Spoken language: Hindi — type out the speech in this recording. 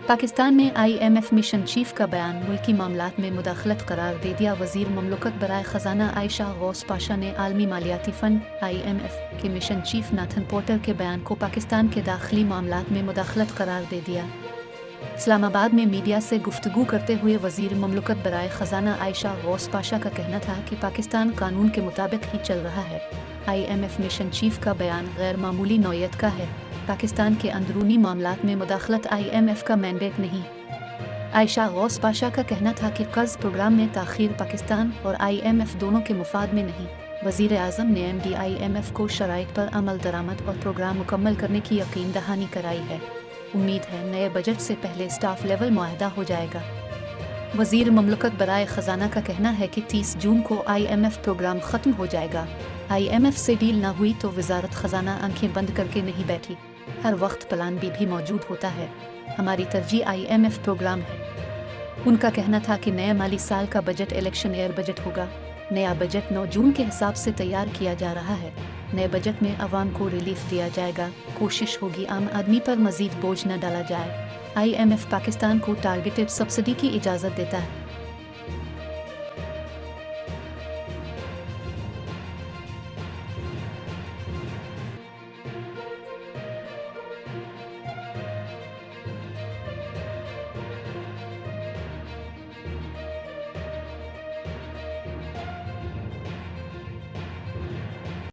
पाकिस्तान में IMF मिशन चीफ का बयान मुल्की मामलात में मुदाखलत करार दे दिया। वज़ीर ममलकत बराए ख़जाना आयशा गौस पाशा ने आलमी मालियाती फ़ंड IMF के मिशन चीफ नाथन पोर्टर के बयान को पाकिस्तान के दाखिली मामलात में मुदाखलत करार दे दिया। इस्लामाबाद में मीडिया से गुफ्तगू करते हुए वज़ीर ममलकत बराए ख़जाना आयशा गौस पाशा का कहना था कि पाकिस्तान कानून के मुताबिक ही चल रहा है। IMF मिशन चीफ का बयान गैर मामूली नौयत का है। पाकिस्तान के अंदरूनी मामलात में मुदाखलत IMF का मैंडेट नहीं। आयशा गौस पाशा का कहना था कि कर्ज प्रोग्राम में ताख़ीर पाकिस्तान और IMF दोनों के मुफाद में नहीं। वज़ीर आज़म ने MD IMF को शराइत पर अमल दरामद और प्रोग्राम मुकम्मल करने की यकीन दहानी कराई है। उम्मीद है नए बजट से पहले स्टाफ लेवल मुआहदा हो जाएगा। वज़ीर ममलकत बराए ख़जाना का कहना है कि 30 जून को IMF प्रोग्राम ख़त्म हो जाएगा। IMF से डील ना हुई तो वज़ारत ख़जाना आंखें बंद करके नहीं बैठी। हर वक्त प्लान B भी मौजूद होता है। हमारी तरजीह IMF प्रोग्राम है। उनका कहना था कि नए माली साल का बजट इलेक्शन ईयर बजट होगा। नया बजट 9 जून के हिसाब से तैयार किया जा रहा है। नए बजट में अवाम को रिलीफ दिया जाएगा। कोशिश होगी आम आदमी पर मज़ीद बोझ न डाला जाए। IMF पाकिस्तान को टारगेटेड सब्सिडी की इजाज़त देता है।